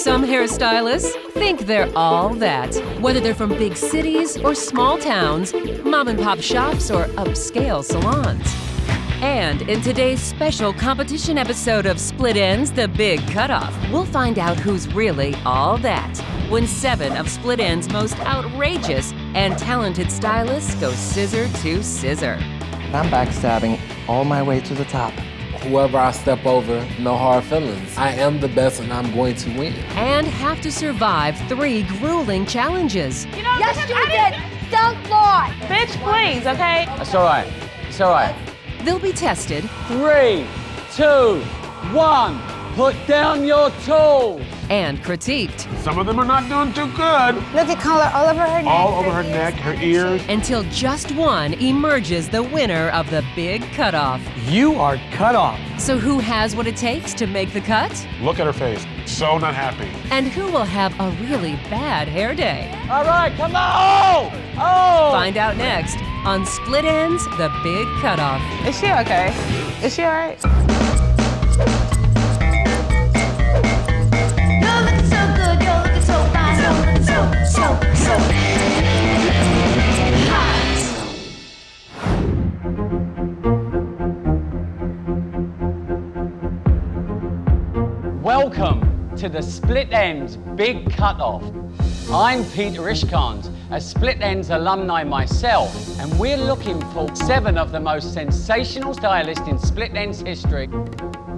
Some hairstylists think they're all that. Whether they're from big cities or small towns, mom and pop shops or upscale salons. And in today's special competition episode of Split Ends, The Big Cutoff, we'll find out who's really all that when 7 of Split Ends' most outrageous and talented stylists go scissor to scissor. I'm backstabbing all my way to the top. Whoever I step over, no hard feelings. I am the best and I'm going to win. And have to survive 3 grueling challenges. You know, yes, you did. Don't lie. Bitch, please, okay? It's all right. It's all right. They'll be tested. 3, 2, 1. Put down your tools. And critiqued. Some of them are not doing too good. Look at color all over her neck. All over her neck, her ears. Until just one emerges the winner of the Big Cutoff. You are cut off. So who has what it takes to make the cut? Look at her face. So not happy. And who will have a really bad hair day? All right, come on! Oh! Find out next on Split Ends, The Big Cutoff. Is she okay? Is she all right? You're looking so good. You're looking so fine. You're looking so hot. Welcome to the Split Ends Big Cutoff. I'm Peter Ishkans, a Split Ends alumni myself, and we're looking for 7 of the most sensational stylists in Split Ends history.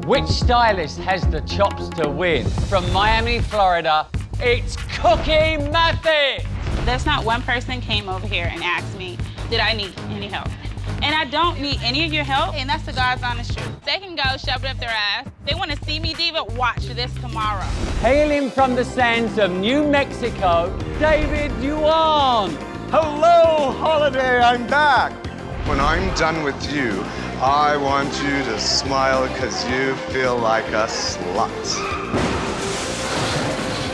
Which stylist has the chops to win? From Miami, Florida, it's Cookie Method. There's not one person came over here and asked me, did I need any help? And I don't need any of your help, and that's the God's honest truth. They can go shove it up their ass. They want to see me, diva, watch this tomorrow. Hailing from the sands of New Mexico, David Yuan. Hello, Holiday, I'm back. When I'm done with you, I want you to smile because you feel like a slut.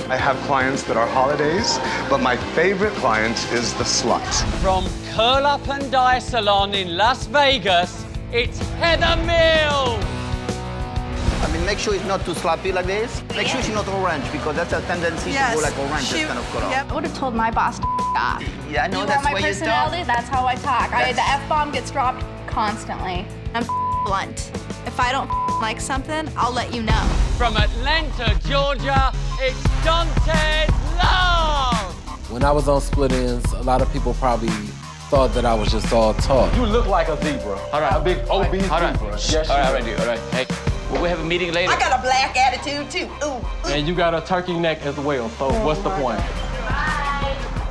I have clients that are holidays, but my favorite client is the slut. From Curl Up and Dye Salon in Las Vegas, it's Heather Mills. I mean, make sure it's not too sloppy like this. Make sure it's not orange, because that's a tendency to go like orange, that's kind of cut off. Yep. I would have told my boss to off. Yeah, I know You that's want my why personality? you That's how I talk. The F-bomb gets dropped constantly. I'm blunt. If I don't like something, I'll let you know. From Atlanta, Georgia, it's Dante Love. When I was on Split Ends, a lot of people probably thought that I was just all talk. You look like a zebra. All right, a big obese All right. zebra. Yes, all right, dude. All right. Hey, well, we have a meeting later. I got a black attitude too. Ooh. And you got a turkey neck as well, so what's the point?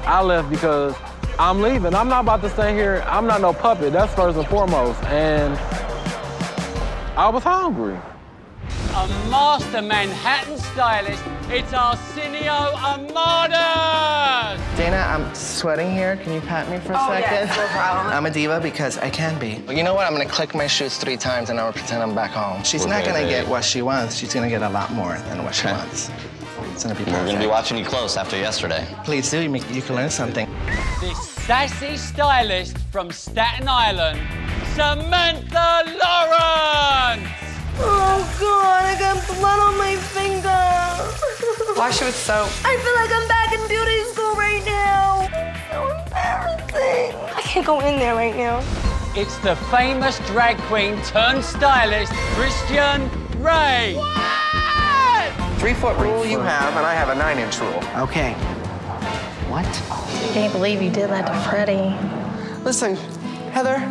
I left because I'm leaving. I'm not about to stay here. I'm not no puppet, that's first and foremost. And I was hungry. A master Manhattan stylist, it's Arsenio Amadas. Dana, I'm sweating here. Can you pat me for a second? Yes, no problem. I'm a diva because I can be. You know what? I'm gonna click my shoes 3 times and I'm gonna pretend I'm back home. She's not gonna get what she wants. She's gonna get a lot more than what she wants. It's gonna be perfect. We're gonna be watching you close after yesterday. Please do. You can learn something. This sassy stylist from Staten Island, Samantha Lawrence. Oh, God, I got blood on my finger. Wash it with soap. I feel like I'm back in beauty school right now. It's so embarrassing. I can't go in there right now. It's the famous drag queen turned stylist, Christian Ray. 3-foot rule you have, and I have a 9-inch rule. Okay. What? Can't believe you did that to Freddie. Listen, Heather,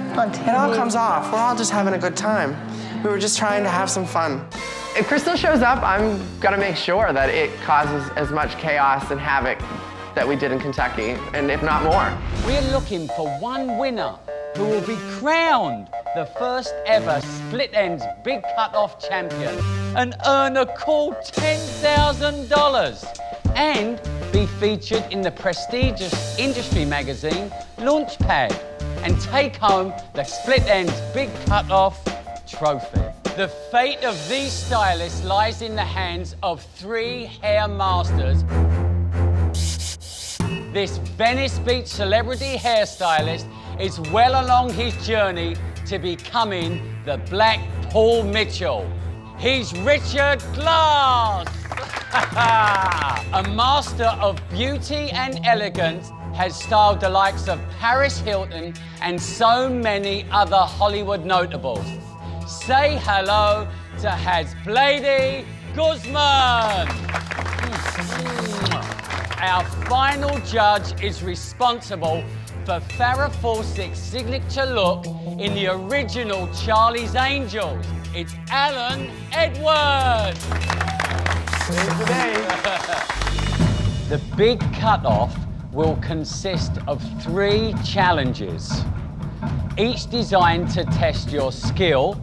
it all comes off. We're all just having a good time. We were just trying to have some fun. If Crystal shows up, I'm gonna make sure that it causes as much chaos and havoc that we did in Kentucky, and if not more. We're looking for one winner who will be crowned the first ever Split Ends Big Cutoff champion and earn a cool $10,000 and be featured in the prestigious industry magazine Launchpad and take home the Split Ends Big Cutoff trophy. The fate of these stylists lies in the hands of 3 hair masters. This Venice Beach celebrity hairstylist is well along his journey to becoming the Black Paul Mitchell. He's Richard Glass. A master of beauty and elegance has styled the likes of Paris Hilton and so many other Hollywood notables. Say hello to Hasblady Guzman. Our final judge is responsible for Farrah Fawcett's signature look in the original Charlie's Angels. It's Alan Edwards. The big cut-off will consist of 3 challenges, each designed to test your skill,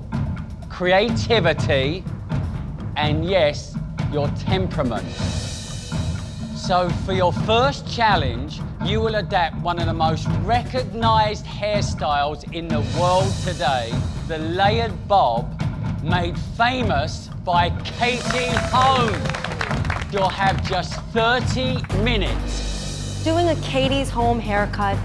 creativity, and yes, your temperament. So for your first challenge, you will adapt one of the most recognized hairstyles in the world today, the layered bob, made famous by Katie Holmes. You'll have just 30 minutes. Doing a Katie's home haircut,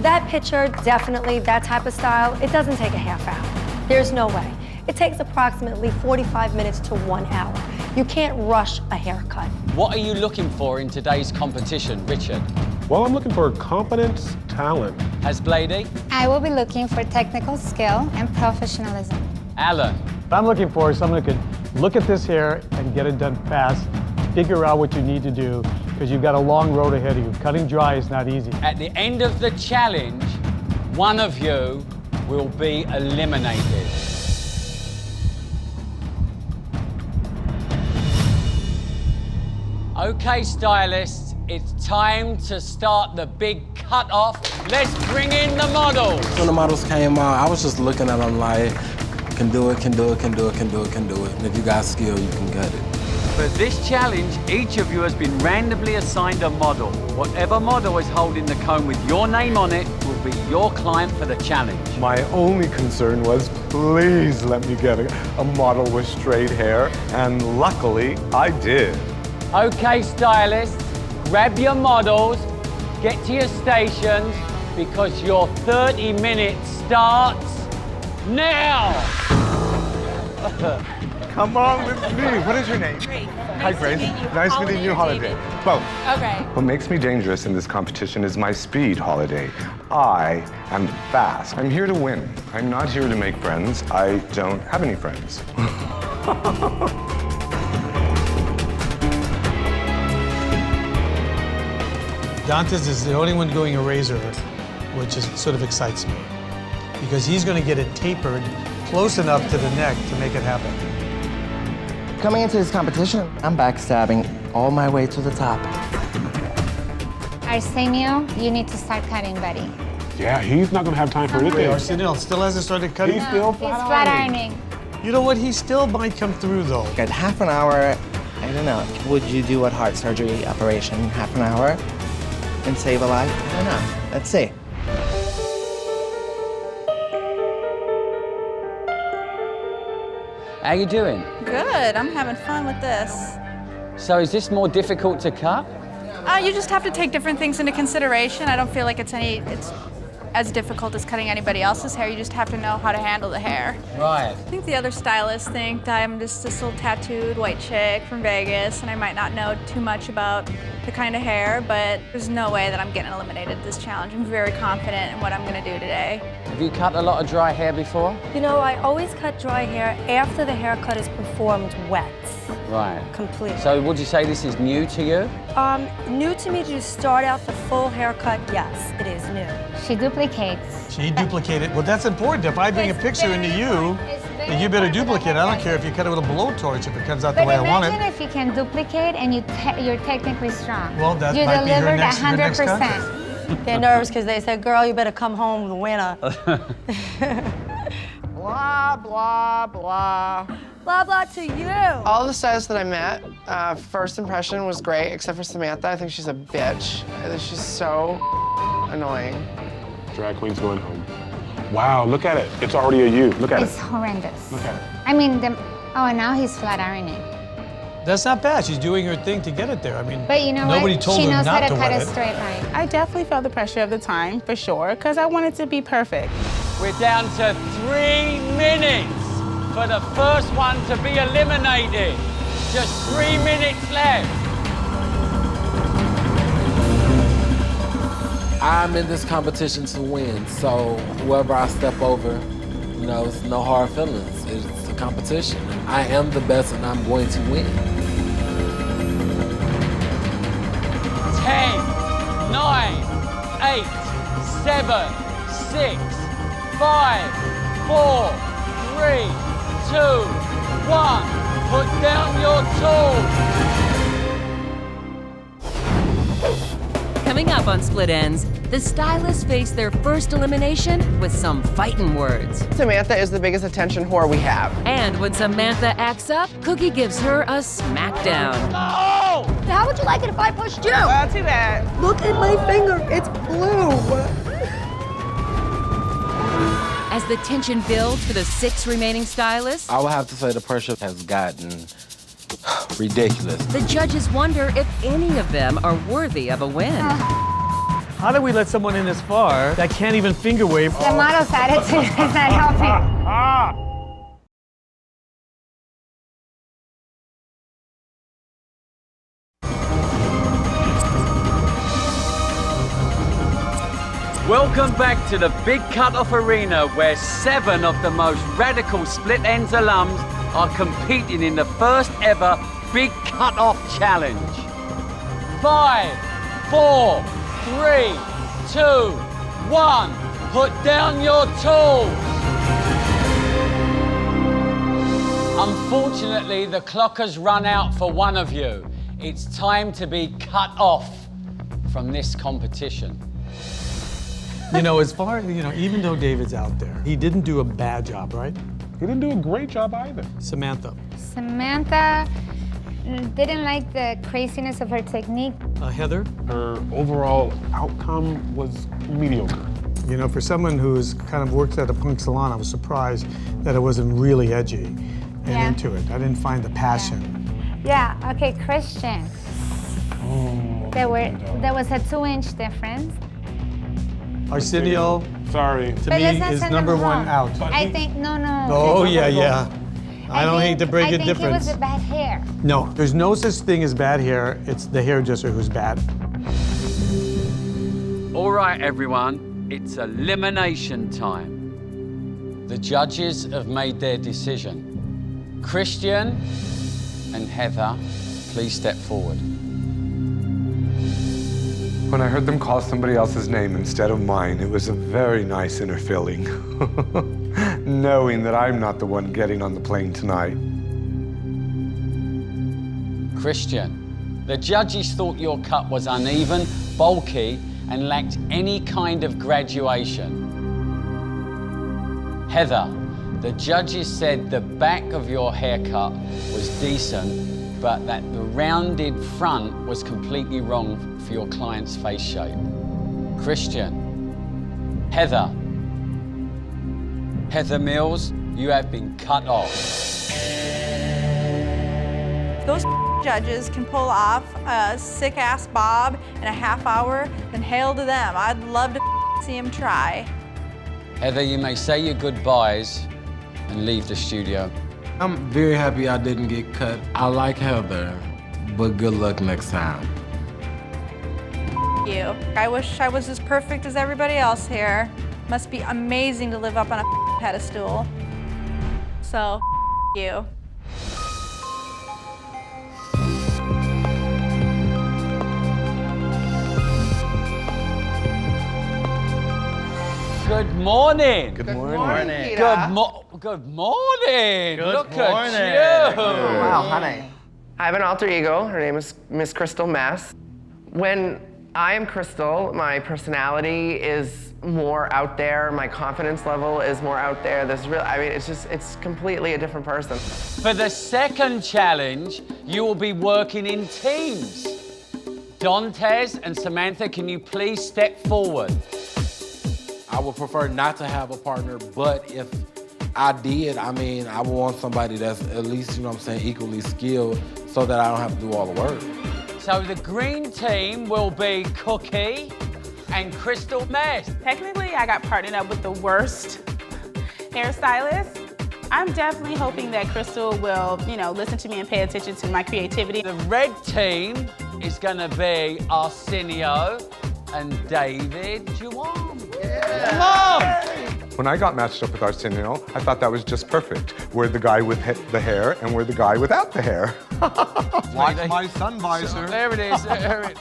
that picture, definitely, that type of style, it doesn't take a half hour. There's no way. It takes approximately 45 minutes to 1 hour. You can't rush a haircut. What are you looking for in today's competition, Richard? Well, I'm looking for competence, talent. Hasblady? I will be looking for technical skill and professionalism. Alan? What I'm looking for is someone who can look at this hair and get it done fast, figure out what you need to do, because you've got a long road ahead of you. Cutting dry is not easy. At the end of the challenge, one of you will be eliminated. Okay, stylists, it's time to start the big cut-off. Let's bring in the models. When the models came out, I was just looking at them like, can do it, can do it, can do it, can do it, can do it. And if you got skill, you can get it. For this challenge, each of you has been randomly assigned a model. Whatever model is holding the comb with your name on it will be your client for the challenge. My only concern was, please let me get a model with straight hair, and luckily, I did. Okay, stylists, grab your models, get to your stations, because your 30 minutes starts now. Come on with me. What is your name? Grace. Hi, Grace. Nice meeting you, Holiday. Both. Okay. What makes me dangerous in this competition is my speed, Holiday. I am fast. I'm here to win. I'm not here to make friends. I don't have any friends. Dantes is the only one going a razor, which sort of excites me, because he's going to get it tapered close enough to the neck to make it happen. Coming into this competition, I'm backstabbing all my way to the top. Arsenio, you need to start cutting, buddy. Yeah, he's not gonna have time for anything. Arsenio still hasn't started cutting? He's still He's flat ironing. You know what? He still might come through, though. Got half an hour, I don't know. Would you do a heart surgery operation in half an hour and save a life? I don't know. Let's see. How you doing? Good, I'm having fun with this. So is this more difficult to cut? You just have to take different things into consideration. I don't feel like it's as difficult as cutting anybody else's hair. You just have to know how to handle the hair. Right. I think the other stylists think that I'm just this little tattooed white chick from Vegas and I might not know too much about the kind of hair, but there's no way that I'm getting eliminated this challenge. I'm very confident in what I'm gonna do today. Have you cut a lot of dry hair before? You know, I always cut dry hair after the haircut is performed wet. Right. Completely. So would you say this is new to you? New to me to start out the full haircut, yes, it is new. She duplicates. She duplicated. Well, that's important. If I bring a picture into you, then you better duplicate. I don't care if you cut it with a blowtorch if it comes out the way I want Imagine it. if you can duplicate and you're technically strong. Well, that you might be her delivered next 100%. They're nervous because they said, girl, you better come home with a winner. Blah, blah, blah. Blah, blah to you. All the stylists that I met, first impression was great, except for Samantha. I think she's a bitch. I think she's so annoying. Drag queen's going home. Wow, look at it. It's already a U. Look at It's it. horrendous. Look at it. I mean, oh, now he's flat ironing. That's not bad. She's doing her thing to get it there. I mean, But you know nobody what? told She her knows not how to cut wet a it. straight line. I definitely felt the pressure of the time, for sure, because I wanted to be perfect. We're down to 3 minutes for the first one to be eliminated. Just 3 minutes left. I'm in this competition to win, so whoever I step over, you know, it's no hard feelings. It's a competition. I am the best and I'm going to win. 10, 9, 8, 7, 6, 5, 4, 3, 2, 1. Put down your tools. Coming up on Split Ends, the stylists face their first elimination with some fighting words. Samantha is the biggest attention whore we have. And when Samantha acts up, Cookie gives her a smackdown. No! How would you like it if I pushed you? Well, too bad. Look at my finger, it's blue. As the tension builds for the 6 remaining stylists, I would have to say the pressure has gotten ridiculous. the judges wonder if any of them are worthy of a win. How do we let someone in this far that can't even finger wave? The model's attitude is not helping. Welcome back to the Big Cut-Off Arena, where 7 of the most radical Split Ends alums are competing in the first ever Big Cut-Off Challenge. 5, 4, 3, 2, 1. Put down your tools. Unfortunately, the clock has run out for one of you. It's time to be cut off from this competition. You know, as far, you know, even though David's out there, he didn't do a bad job, right? He didn't do a great job either. Samantha. Samantha didn't like the craziness of her technique. Heather. Her overall outcome was mediocre. You know, for someone who's kind of works at a punk salon, I was surprised that it wasn't really edgy and into it. I didn't find the passion. Yeah, okay, Christian. There was a 2-inch difference. Arsenio, sorry, to me is number 1 out. I think, no. Oh, yeah. I don't hate to break a difference. I think it was the bad hair. No, there's no such thing as bad hair. It's the hairdresser who's bad. All right, everyone, it's elimination time. The judges have made their decision. Christian and Heather, please step forward. When I heard them call somebody else's name instead of mine, it was a very nice inner feeling. Knowing that I'm not the one getting on the plane tonight. Christian, the judges thought your cut was uneven, bulky, and lacked any kind of graduation. Heather, the judges said the back of your haircut was decent, but that the rounded front was completely wrong for your client's face shape. Christian, Heather Mills, you have been cut off. Those judges can pull off a sick-ass bob in a half hour, then hail to them. I'd love to see them try. Heather, you may say your goodbyes and leave the studio. I'm very happy I didn't get cut. I like Heather, but good luck next time. You. I wish I was as perfect as everybody else here. Must be amazing to live up on a pedestal. So, you. Good morning. Good morning. Good morning. Look morning. at you. Oh, wow, honey. I have an alter ego. Her name is Miss Crystal Mess. When I am Crystal, my personality is more out there. My confidence level is more out there. It's completely a different person. For the second challenge, you will be working in teams. Dantes and Samantha, can you please step forward? I would prefer not to have a partner, but if I did, I would want somebody that's at least, equally skilled so that I don't have to do all the work. So the green team will be Cookie and Crystal Mess. Technically, I got partnered up with the worst hairstylist. I'm definitely hoping that Crystal will, listen to me and pay attention to my creativity. The red team is going to be Arsenio and David Juwan. Come on! When I got matched up with Arsenio, I thought that was just perfect. We're the guy with the hair, and we're the guy without the hair. Watch my sun visor. There it is.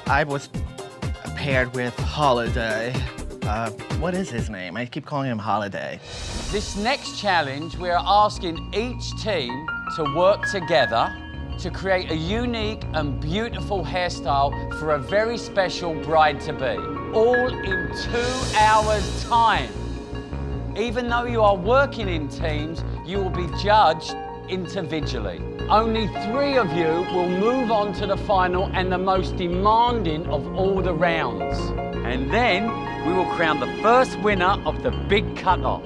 I was paired with Holiday. What is his name? I keep calling him Holiday. This next challenge, we're asking each team to work together to create a unique and beautiful hairstyle for a very special bride-to-be, all in 2 hours' time. Even though you are working in teams, you will be judged individually. Only 3 of you will move on to the final and the most demanding of all the rounds. And then we will crown the first winner of the big cut-off.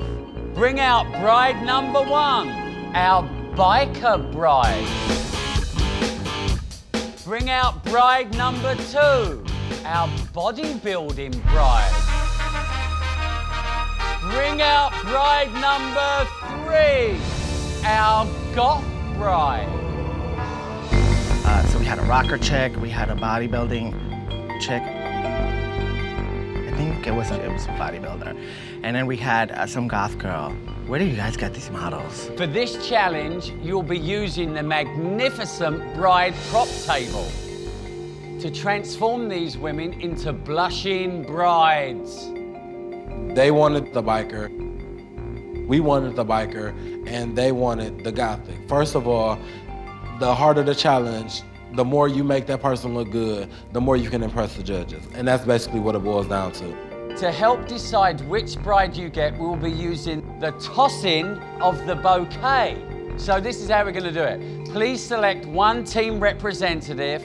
Bring out bride number 1, our biker bride. Bring out bride number 2, our bodybuilding bride. Bring out bride number 3, our goth bride. So we had a rocker chick, we had a bodybuilding chick. I think it was a bodybuilder. And then we had some goth girl. Where do you guys get these models? For this challenge, you'll be using the magnificent bride prop table to transform these women into blushing brides. They wanted the biker, we wanted the biker, and they wanted the gothic. First of all, the harder the challenge, the more you make that person look good, the more you can impress the judges. And that's basically what it boils down to. To help decide which bride you get, we'll be using the tossing of the bouquet. So this is how we're going to do it. Please select one team representative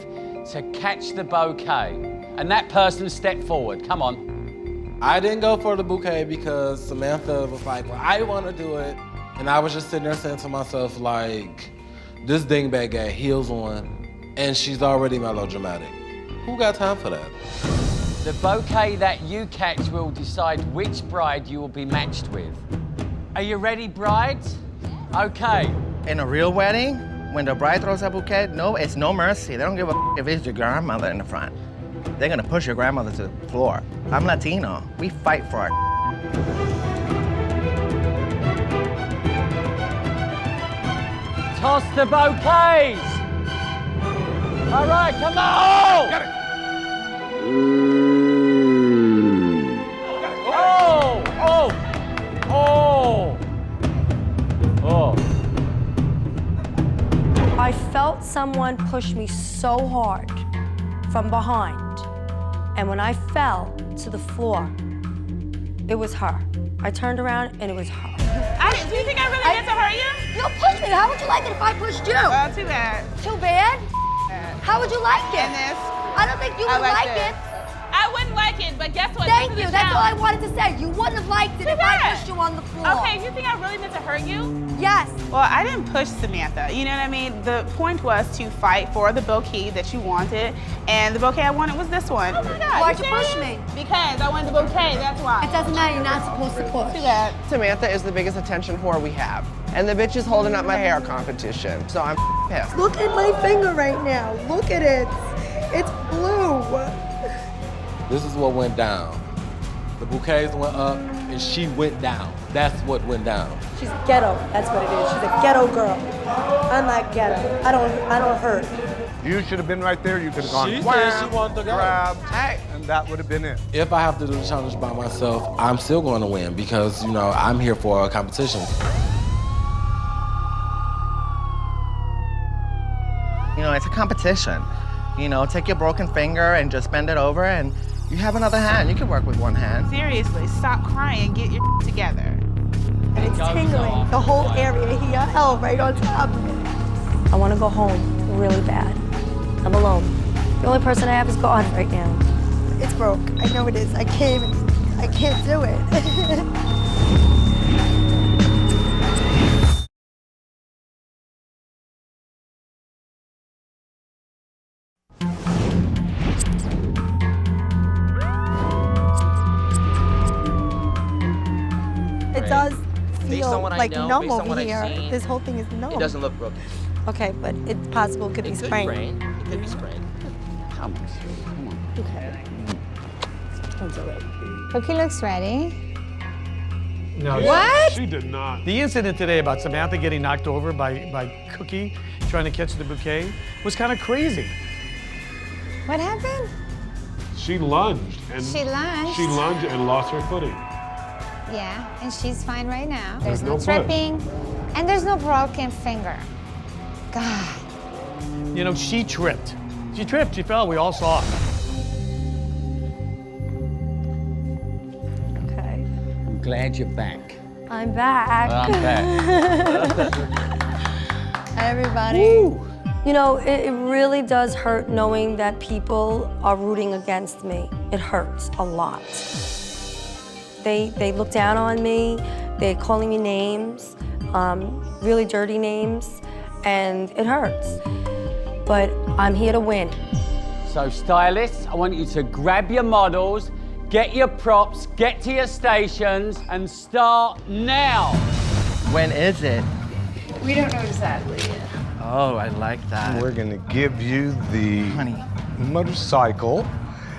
to catch the bouquet. And that person step forward. Come on. I didn't go for the bouquet because Samantha was like, well, I want to do it. And I was just sitting there saying to myself, like, this dingbat got heels on, and she's already melodramatic. Who got time for that? The bouquet that you catch will decide which bride you will be matched with. Are you ready, brides? Okay. In a real wedding, when the bride throws a bouquet, no, it's no mercy. They don't give a if it's your grandmother in the front. They're gonna push your grandmother to the floor. I'm Latino. We fight for our Toss the bouquets! All right, come on! Got it. Oh, oh, oh, oh. I felt someone push me so hard from behind. And when I fell to the floor, it was her. I turned around and it was her. Do you think I really meant to hurt you? No, push me. How would you like it if I pushed you? Too bad. Too bad? How would you like it? I don't think you would like it. I wouldn't like it, but guess what? Thank you. That's all I wanted to say. You wouldn't have liked it if I pushed you on the floor. Okay, you think I really meant to hurt you? Yes. Well, I didn't push Samantha. You know what I mean? The point was to fight for the bouquet that you wanted, and the bouquet I wanted was this one. Oh my God. Why'd you push me? Because I wanted the bouquet, that's why. It doesn't matter. You're not supposed to push. Too bad. Samantha is the biggest attention whore we have. And the bitch is holding up my hair competition, so I'm pissed. Look at my finger right now. Look at it. It's blue. This is what went down. The bouquets went up and she went down. That's what went down. She's ghetto. That's what it is. She's a ghetto girl. I'm not ghetto. I don't hurt. You should have been right there. You could have gone, She said she wanted to go. grab, and that would have been it. If I have to do the challenge by myself, I'm still going to win because, you know, I'm here for a competition. You know, it's a competition. You know, take your broken finger and just bend it over and you have another hand. You can work with one hand. Seriously, stop crying, get your together. And it's tingling. The whole area here, hell, right on top of it. I want to go home really bad. I'm alone. The only person I have is God right now. It's broke. I know it is. I can't do it. It does feel still what I like know, numb based on over what I've here. seen, This whole thing is numb. It doesn't look broken. Okay, but it's possible it could be It could sprained. sprain. It could be sprained. Come on. Okay. I'll do it. Cookie looks ready. No, What? She did not. The incident today about Samantha getting knocked over by Cookie trying to catch the bouquet was kind of crazy. What happened? She lunged and She lunged. She lunged and lost her footing. Yeah, and she's fine right now. There's no no push. tripping, and there's no broken finger. God. You know, she tripped. She tripped, she fell, we all saw it. Okay. I'm glad you're back. I'm back. I'm back. Hi, everybody. You know, it really does hurt knowing that people are rooting against me. It hurts a lot. They look down on me. They're calling me names, really dirty names, and it hurts. But I'm here to win. So, stylists, I want you to grab your models, get your props, get to your stations, and start now. When is it? We don't know exactly yet. Oh, I like that. We're gonna give you the motorcycle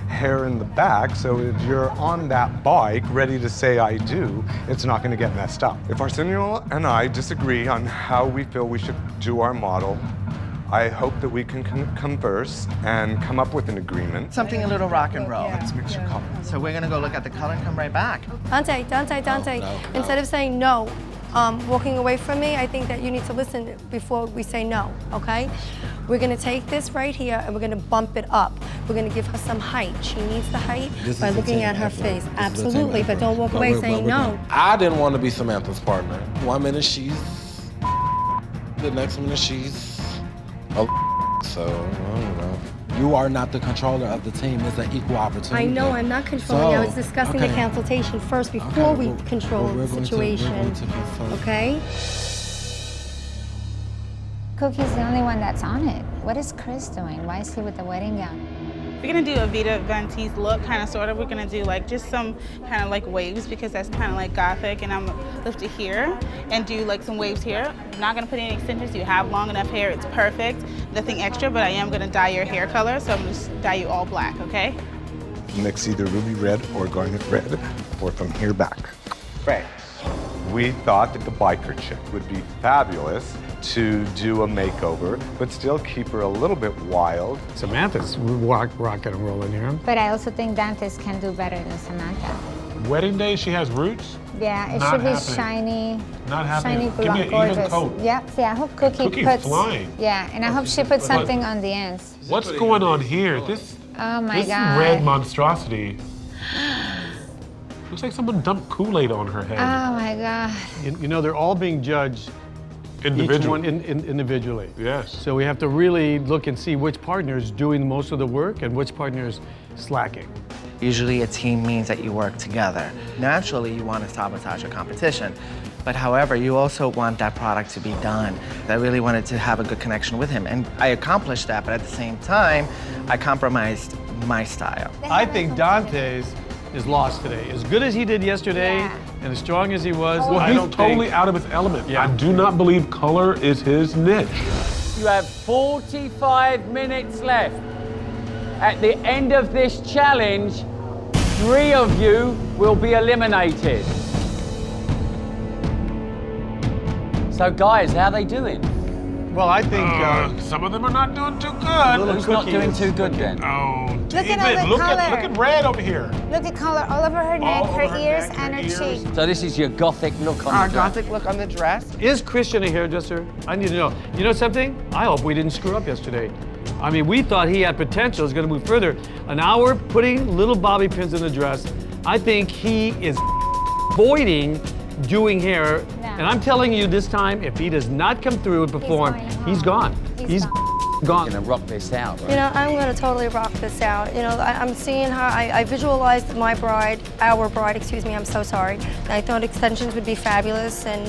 hair in the back, so if you're on that bike ready to say I do, it's not gonna get messed up. If Arsenio and I disagree on how we feel we should do our model, I hope that we can converse and come up with an agreement. Something a little rock and roll. Let's mix your color. So we're gonna go look at the color and come right back. Dante. Instead of saying no, walking away from me, I think that you need to listen before we say no, okay? We're gonna take this right here and we're gonna bump it up. We're gonna give her some height. She needs the height by looking at her face. Absolutely, but don't walk away saying no. I didn't want to be Samantha's partner. 1 minute she's, the next minute she's a so, I don't know. You are not the controller of the team. It's an equal opportunity. I know, I'm not controlling. I was discussing the okay. consultation first before we control the situation. Okay? Cookie's the only one that's on it. What is Chris doing? Why is he with the wedding gown? We're gonna do a Vita Ventis look, kind of, sort of. We're gonna do like just some kind of like waves because that's kind of like gothic, and I'm gonna lift it here and do like some waves here. I'm not gonna put any extensions. You have long enough hair, it's perfect. Nothing extra, but I am gonna dye your hair color, so I'm gonna just dye you all black, okay? Mix either ruby red or garnet red, or from here back. Right. We thought that the biker chick would be fabulous to do a makeover, but still keep her a little bit wild. Samantha's rocking and rolling here. But I also think Dantes can do better than Samantha. Wedding day, she has roots? Yeah, it Not should be happening. shiny. Not happening. Shiny, Give me an gorgeous. even coat. Yep. Yeah, I hope Cookie Cookie's puts. flying. Yeah, and I hope she puts something on the ends. What's going on here? This Oh my this God. red monstrosity. Looks like someone dumped Kool-Aid on her head. Oh my God. You know, they're all being judged Individually. each one individually. Yes. So we have to really look and see which partner is doing most of the work and which partner is slacking. Usually a team means that you work together. Naturally, you want to sabotage a competition. But however, you also want that product to be done. I really wanted to have a good connection with him. And I accomplished that, but at the same time, I compromised my style. I think Dantes is lost today. As good as he did yesterday and as strong as he was, Well, I he's don't totally think... out of his element. I do not believe color is his niche. You have 45 minutes left. At the end of this challenge, 3 of you will be eliminated. So guys, how are they doing? Well, I think some of them are not doing too good. Who's not doing too good then? Oh, Look at all the look color. at red over here. Look at color all over her neck, All over her her ears, neck, and her her ears. cheek. So this is your gothic look on Our the dress. gothic look on the dress. is Christian a hairdresser? I need to know. You know something? I hope we didn't screw up yesterday. I mean, we thought he had potential, was going to move further. An hour putting little bobby pins in the dress. I think he is avoiding doing hair. And I'm telling you this time, if he does not come through and perform, he's gone. He's gone. Gonna rock this out, right? You know, I'm gonna totally rock this out. You know, I'm seeing her, I visualized my bride, our bride, excuse me, I'm so sorry. I thought extensions would be fabulous, and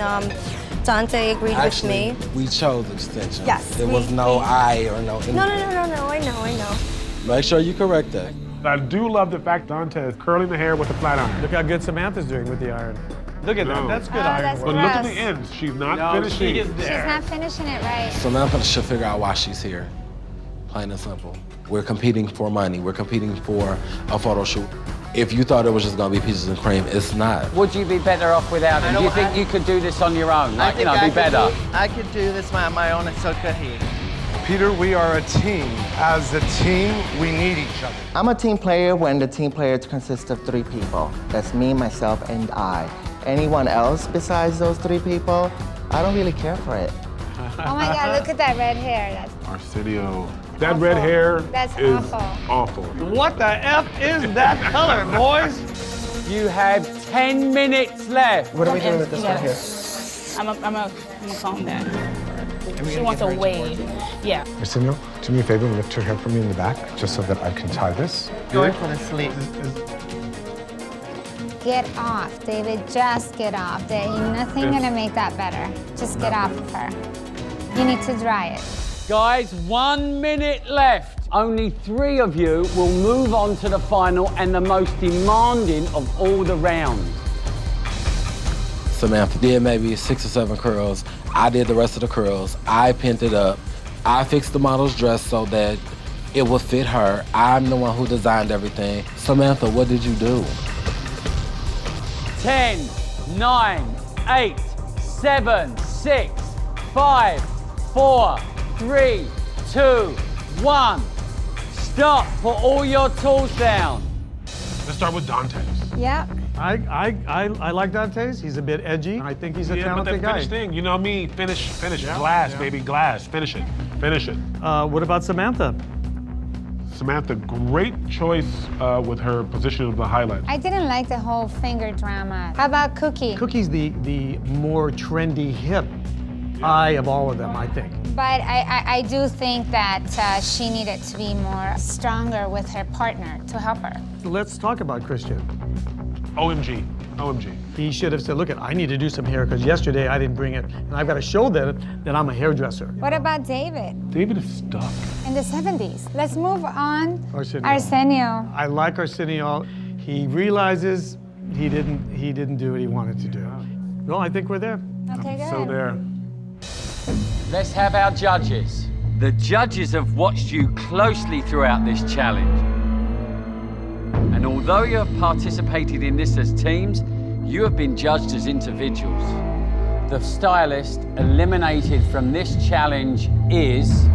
Dante agreed Actually, with me. we chose extensions. Yes, There was no I or no anything. No, I know. Make sure you correct that. I do love the fact Dante is curling the hair with a flat iron. Look how good Samantha's doing with the iron. Look at that. That's good iron that's work. But look at gross. the ends. She's not No, finishing. she is She's there. not finishing it right. Samantha should figure out why she's here. Plain and simple. We're competing for money. We're competing for a photo shoot. If you thought it was just gonna be peaches and cream, it's not. Would you be better off without him? Do you think you could do this on your own? Like, be better? I could do this on my own, and so could he. Peter, we are a team. As a team, we need each other. I'm a team player when the team player consists of 3 people. That's me, myself, and I. Anyone else besides those 3 people, I don't really care for it. Oh my God, look at that red hair. That's Arsenio. That red hair That's is awful. awful. What the F is that color, boys? You have 10 minutes left. What are we doing with this one here? I'm gonna calm down. She wants a wave. Yeah. Arsenio, do me a favor and lift her hair for me in the back, just so that I can tie this. Going for the sleeve. Get off, David. Just get off. There ain't nothing gonna make that better. Just get off of her. You need to dry it. Guys, 1 minute left. Only 3 of you will move on to the final and the most demanding of all the rounds. Samantha did maybe 6 or 7 curls. I did the rest of the curls. I pinned it up. I fixed the model's dress so that it would fit her. I'm the one who designed everything. Samantha, what did you do? 10, 9, 8, 7, 6, 5, 4, 3, 2, 1. Stop. Put all your tools down. Let's start with Dante's. Yep. I like Dante's. He's a bit edgy. I think he's a Yeah, but talented that guy. finish thing, you know me, finish, Yeah, glass, yeah. baby, glass, finish it. What about Samantha? Samantha, great choice with her position of the highlight. I didn't like the whole finger drama. How about Cookie? Cookie's the more trendy, hip eye of all of them, I think. But I do think that she needed to be more stronger with her partner to help her. Let's talk about Christian. OMG. He should have said, look, I need to do some hair because yesterday I didn't bring it, and I've got to show that I'm a hairdresser. What about David? David is stuck. In the 70s. Let's move on. Arsenio. Arsenio. I like Arsenio. He realizes he didn't do what he wanted to do. Well, I think we're there. Okay, good. So there. Let's have our judges. The judges have watched you closely throughout this challenge. And although you have participated in this as teams, you have been judged as individuals. The stylist eliminated from this challenge is...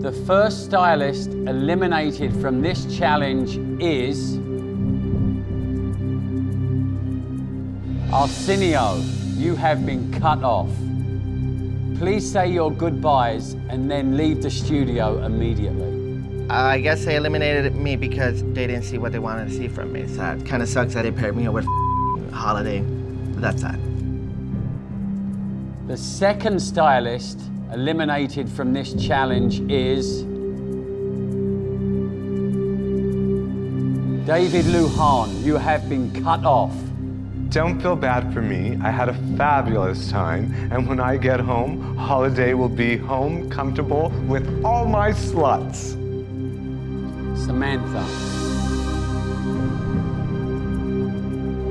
The first stylist eliminated from this challenge is... Arsenio, you have been cut off. Please say your goodbyes and then leave the studio immediately. I guess they eliminated me because they didn't see what they wanted to see from me. So it kind of sucks that they paired me up with Holiday. That's sad. The second stylist eliminated from this challenge is... David Lujan, you have been cut off. Don't feel bad for me. I had a fabulous time, and when I get home, Holiday will be home, comfortable with all my sluts. Samantha.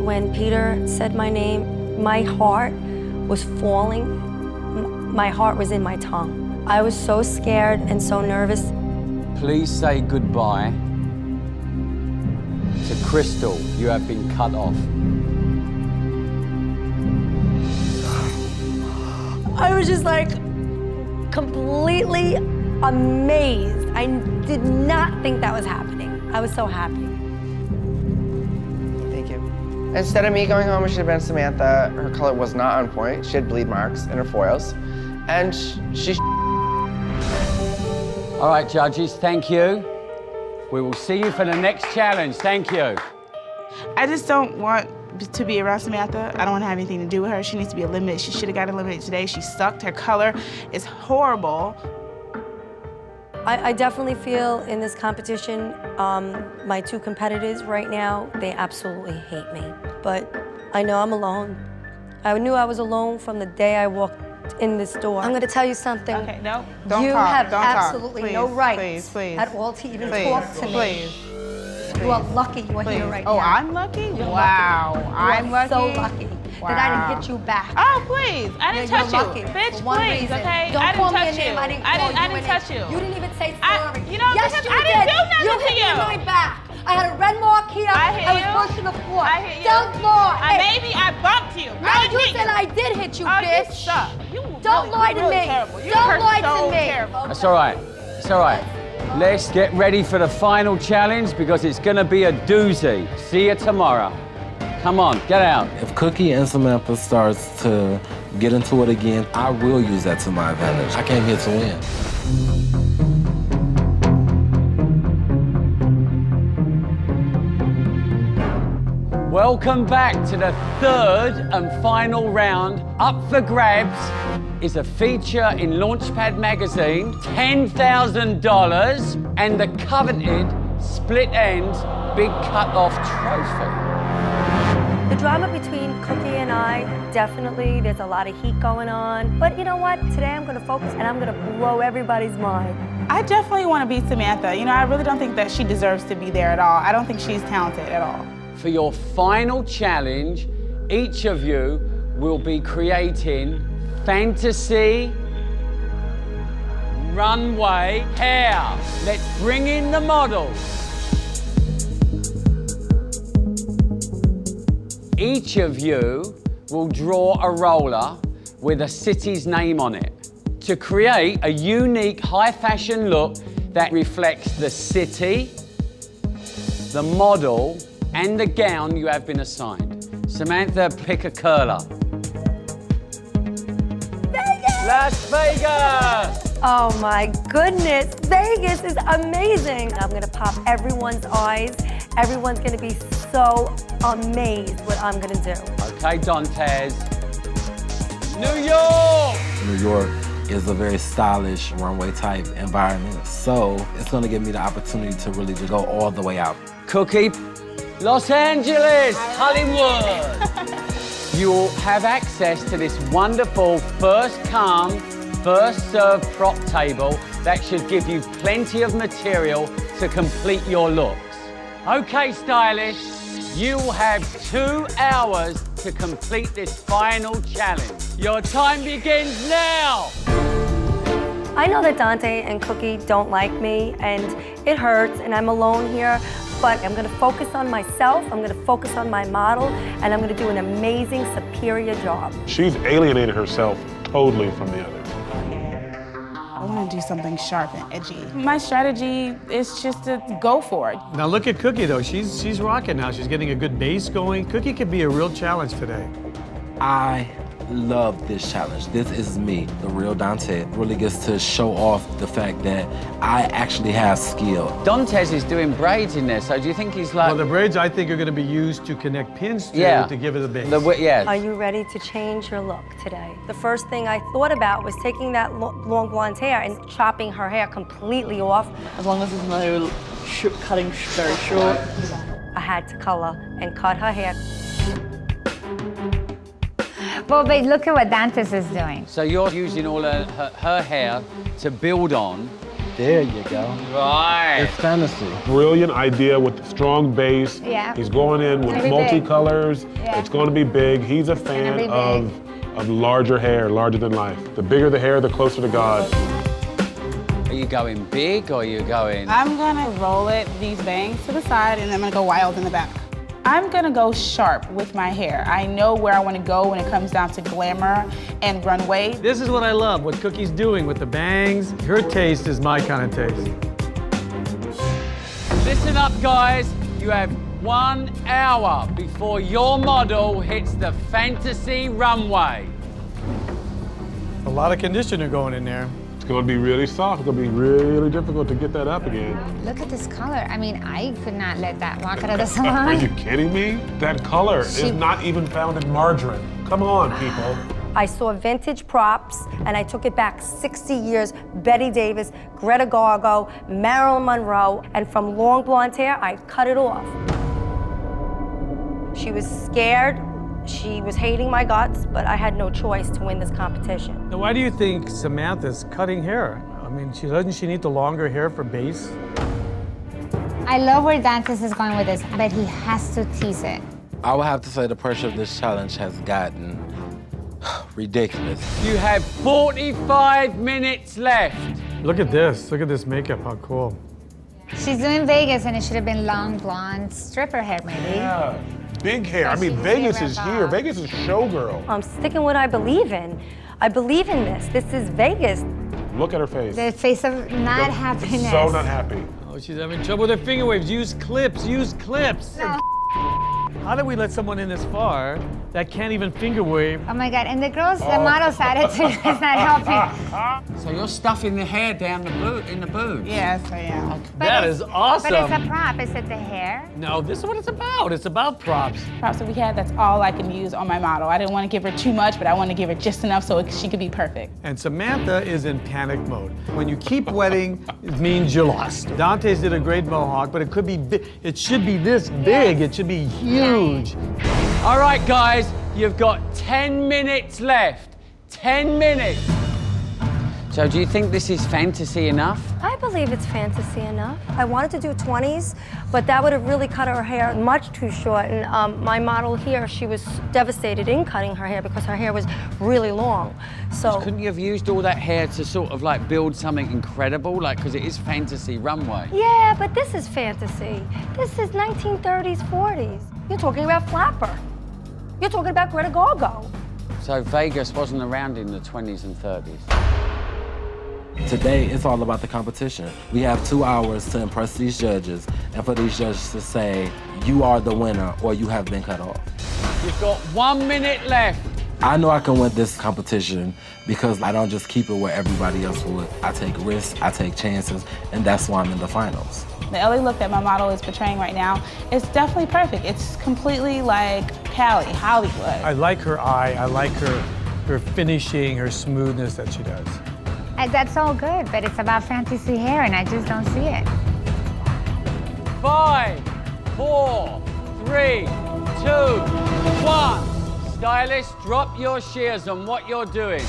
When Peter said my name, my heart was falling. My heart was in my tongue. I was so scared and so nervous. Please say goodbye to Crystal. You have been cut off. I was just like completely amazed. I did not think that was happening. I was so happy. Thank you. Instead of me going home, it should have been Samantha. Her color was not on point. She had bleed marks in her foils. And she... All right, judges, thank you. We will see you for the next challenge. Thank you. I just don't want to be around Samantha. I don't want to have anything to do with her. She needs to be eliminated. She should have got eliminated today. She sucked. Her color is horrible. I definitely feel in this competition, my two competitors right now, they absolutely hate me. But I know I'm alone. I knew I was alone from the day I walked in this door. I'm gonna tell you something. Okay, no, don't you talk, have don't talk. absolutely no Please, right please. at all to even Please, talk to me. please. You are lucky you are here right now. Oh, I'm lucky? You're Wow, lucky. I'm You are so lucky? lucky that I didn't hit you back. Oh, please. I didn't You're touch you. lucky Bitch, for one please, reason. okay? Don't I call didn't me a touch name. you. I didn't I call didn't you a touch name. you. You didn't even say sorry. You know, yes, because you I did. didn't do nothing You to hit me you. in my back. I had a red mark here. I hit was you. pushing the floor. I hit you. Don't lie. Maybe I bumped you. No, you said I did hit you, Oh, bitch. you suck. Don't lie to me. Don't lie to me. That's all right. It's all right. Let's get ready for the final challenge because it's going to be a doozy. See you tomorrow. Come on, get out. If Cookie and Samantha starts to get into it again, I will use that to my advantage. I came here to win. Welcome back to the third and final round. Up for grabs is a feature in Launchpad magazine, $10,000, and the coveted split end big cut-off trophy. The drama between Cookie and I, definitely, there's a lot of heat going on. But you know what? Today I'm gonna focus and I'm gonna blow everybody's mind. I definitely want to beat Samantha. You know, I really don't think that she deserves to be there at all. I don't think she's talented at all. For your final challenge, each of you will be creating fantasy runway hair. Let's bring in the models. Each of you will draw a roller with a city's name on it to create a unique high fashion look that reflects the city, the model, and the gown you have been assigned. Samantha, pick a curler. Vegas! Las Vegas! Oh my goodness, Vegas is amazing. I'm gonna pop everyone's eyes. Everyone's gonna be so amazed what I'm gonna do. Okay, Dantes. New York! New York is a very stylish runway type environment, so it's gonna give me the opportunity to really just go all the way out. Cookie, Los Angeles, Hollywood. You'll have access to this wonderful first come, first serve prop table that should give you plenty of material to complete your looks. Okay, stylists, you will have 2 hours to complete this final challenge. Your time begins now. I know that Dante and Cookie don't like me, and it hurts, and I'm alone here, but I'm gonna focus on myself, I'm gonna focus on my model, and I'm gonna do an amazing, superior job. She's alienated herself totally from the others. I want to do something sharp and edgy. My strategy is just to go for it. Now look at Cookie though, she's rocking now. She's getting a good base going. Cookie could be a real challenge today. I love this challenge. This is me, the real Dante. Really gets to show off the fact that I actually have skill. Dantes is doing braids in there, so do you think he's like... Well, the braids I think are going to be used to connect pins to to give it a base. Are you ready to change your look today? The first thing I thought about was taking that long blonde hair and chopping her hair completely off. As long as there's no cutting very short. I had to color and cut her hair. Well, babe, look at what Dantes is doing. So you're using all her hair to build on. There you go. Right. It's fantasy. Brilliant idea with the strong base. Yeah. He's going in with It's gonna be big. multicolors. Yeah. It's going to be big. He's a gonna fan be of larger hair, larger than life. The bigger the hair, the closer to God. Are you going big or are you going... I'm gonna roll these bangs to the side, and I'm gonna go wild in the back. I'm gonna go sharp with my hair. I know where I wanna go when it comes down to glamour and runway. This is what I love, what Cookie's doing with the bangs. Her taste is my kind of taste. Listen up, guys. You have 1 hour before your model hits the fantasy runway. A lot of conditioner going in there. It's going to be really soft. It's going to be really difficult to get that up again. Look at this color. I mean, I could not let that walk out of the Are salon. you kidding me? That color is not even found in margarine. Come on, people. I saw vintage props, and I took it back 60 years. Betty Davis, Greta Garbo, Marilyn Monroe, and from long blonde hair, I cut it off. She was scared. She was hating my guts, but I had no choice to win this competition. Now, why do you think Samantha's cutting hair? I mean, doesn't she need the longer hair for base? I love where Dantes is going with this, but he has to tease it. I would have to say the pressure of this challenge has gotten ridiculous. You have 45 minutes left. Look at this. Look at this makeup. How cool. She's doing Vegas, and it should have been long blonde stripper hair, maybe. Yeah. Big hair. I mean, Vegas is here. Vegas is showgirl. I'm sticking what I believe in. I believe in this. This is Vegas. Look at her face. The face of not happiness. So not happy. Oh, she's having trouble with her finger waves. Use clips. Use clips. No. How did we let someone in this far that can't even finger wave? Oh my God, and the model's attitude is not helping. So you're stuffing the hair down in the boot? Yes, I am. That is awesome. But it's a prop. Is it the hair? No, this is what it's about. It's about props. Props that we had, that's all I can use on my model. I didn't want to give her too much, but I wanted to give her just enough so she could be perfect. And Samantha is in panic mode. When you keep wetting, it means you lost. Dante's did a great mohawk, but it could be it should be this big. It should be huge. All right, guys, you've got 10 minutes left. 10 minutes. So do you think this is fantasy enough? I believe it's fantasy enough. I wanted to do 20s, but that would have really cut her hair much too short. And my model here, she was devastated in cutting her hair because her hair was really long. So couldn't you have used all that hair to sort of like build something incredible? Like, because it is fantasy runway. yeah, but this is fantasy. This is 1930s, 40s. You're talking about Flapper. You're talking about Greta Garbo. So Vegas wasn't around in the 20s and 30s. Today, it's all about the competition. We have 2 hours to impress these judges and for these judges to say, you are the winner or you have been cut off. You've got 1 minute left. I know I can win this competition because I don't just keep it where everybody else would. I take risks, I take chances, and that's why I'm in the finals. The LA look that my model is portraying right now is definitely perfect. It's completely like Cali, Hollywood. I like her eye. I like her finishing, her smoothness that she does. That's all good, but it's about fantasy hair, and I just don't see it. 5, 4, 3, 2, 1. Stylists, drop your shears on what you're doing.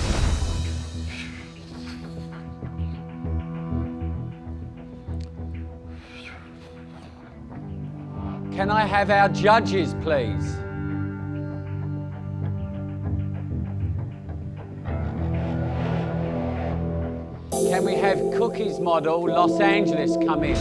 Can I have our judges, please? Can we have Cookie's model, Los Angeles, come in?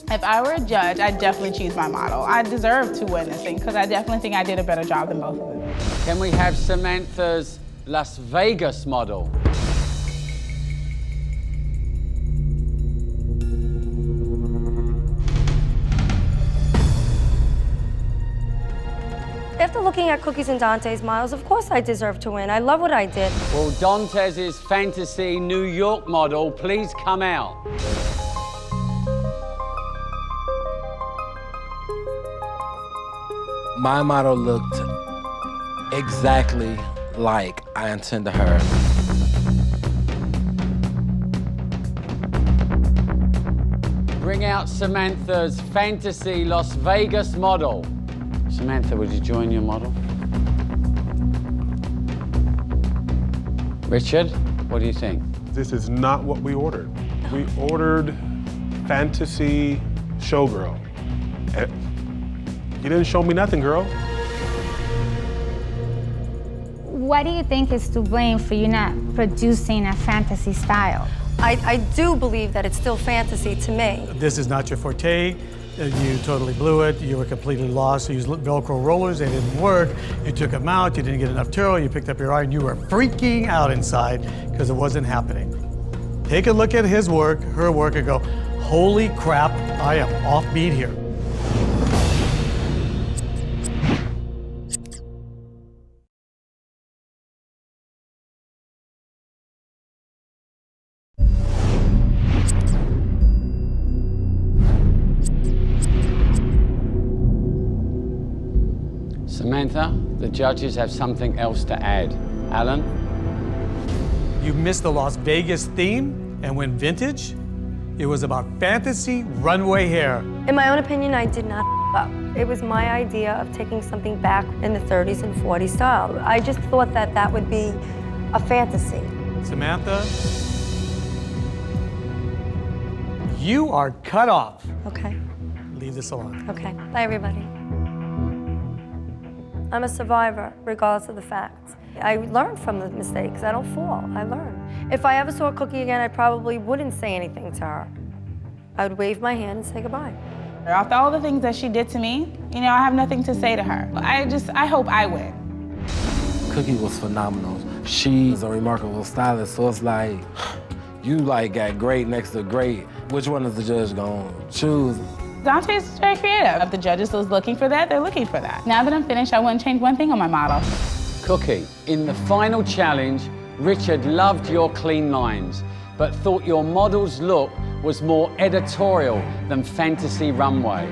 If I were a judge, I'd definitely choose my model. I deserve to win this thing because I definitely think I did a better job than both of them. Can we have Samantha's Las Vegas model? After looking at Cookies and Dante's models, of course I deserve to win. I love what I did. Well, Dante's fantasy New York model, please come out. My model looked exactly like I intended her. Bring out Samantha's fantasy Las Vegas model. Samantha, would you join your model? Richard, what do you think? This is not what we ordered. We ordered fantasy showgirl. You didn't show me nothing, girl. What do you think is to blame for you not producing a fantasy style? I do believe that it's still fantasy to me. This is not your forte. You totally blew it. You were completely lost. You used Velcro rollers. They didn't work. You took them out. You didn't get enough turtle. You picked up your eye and you were freaking out inside because it wasn't happening. Take a look at his work, her work, and go, holy crap, I am offbeat here. Samantha, the judges have something else to add. Alan? You missed the Las Vegas theme and went vintage. It was about fantasy runway hair. In my own opinion, I did not up. It was my idea of taking something back in the 30s and 40s style. I just thought that that would be a fantasy. Samantha, you are cut off. Okay. Leave the salon. Okay. Bye, everybody. I'm a survivor, regardless of the facts. I learn from the mistakes. I don't fall. I learn. If I ever saw Cookie again, I probably wouldn't say anything to her. I would wave my hand and say goodbye. After all the things that she did to me, you know, I have nothing to say to her. I hope I win. Cookie was phenomenal. She's a remarkable stylist, so it's like, you like got great next to great. Which one is the judge gonna choose? Dante's very creative. If the judges was looking for that, they're looking for that. Now that I'm finished, I wouldn't change one thing on my model. Cookie, in the final challenge, Richard loved your clean lines, but thought your model's look was more editorial than fantasy runway.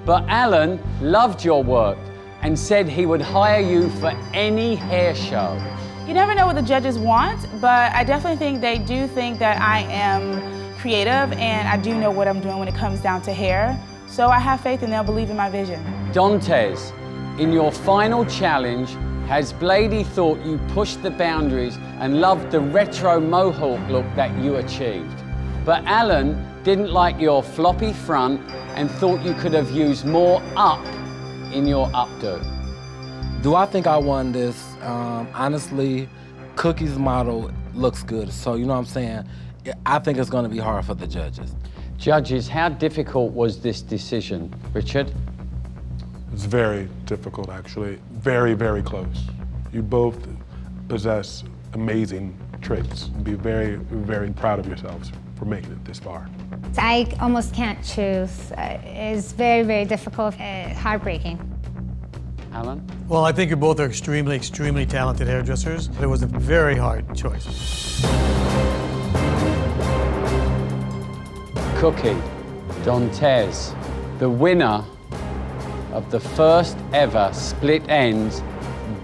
But Alan loved your work and said he would hire you for any hair show. You never know what the judges want, but I definitely think they do think that I am creative and I do know what I'm doing when it comes down to hair. So I have faith and they'll believe in my vision. Dantes, in your final challenge, has Blady thought you pushed the boundaries and loved the retro mohawk look that you achieved? But Alan didn't like your floppy front and thought you could have used more up in your updo. Do I think I won this? Honestly, Cookie's model looks good, so you know what I'm saying? I think it's gonna be hard for the judges. Judges, how difficult was this decision? Richard? It's very difficult, actually. Very, very close. You both possess amazing traits. Be very, very proud of yourselves for making it this far. I almost can't choose. It's very, very difficult, heartbreaking. Alan? Well, I think you both are extremely, extremely talented hairdressers. It was a very hard choice. Cookie, Dantes, the winner of the first ever split ends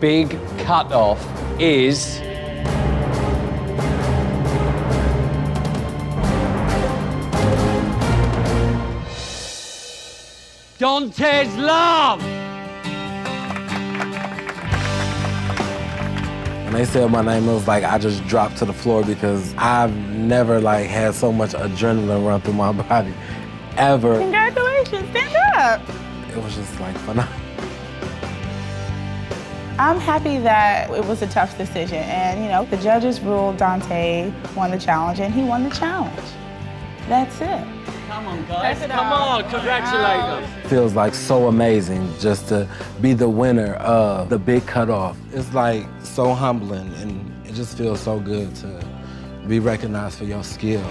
big cutoff is Dantes Love! When they said my name, it was like I just dropped to the floor because I've never like had so much adrenaline run through my body, ever. Congratulations, stand up. It was just like phenomenal. I'm happy that it was a tough decision and, you know, the judges ruled Dante won the challenge and he won the challenge. That's it. Come on, guys. Come on, congratulate them. Feels like so amazing just to be the winner of the big cutoff. It's like so humbling and it just feels so good to be recognized for your skill.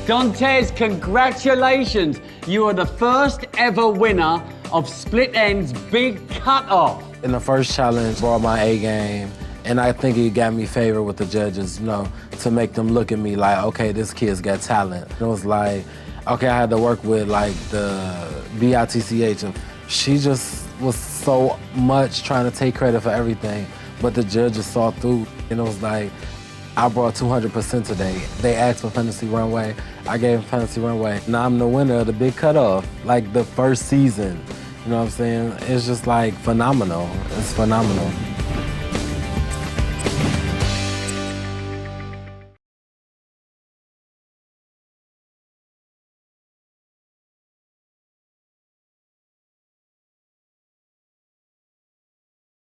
Dantes, congratulations. You are the first ever winner of Split Ends Big Cutoff. In the first challenge, brought my A game, and I think it got me favor with the judges, you know, to make them look at me like, okay, this kid's got talent. It was like, okay, I had to work with like the BITCH, and she just was so much trying to take credit for everything, but the judges saw through, and it was like, I brought 200% today. They asked for Fantasy Runway, I gave them Fantasy Runway. Now I'm the winner of the Big Cutoff, like the first season. You know what I'm saying? It's just like phenomenal. It's phenomenal.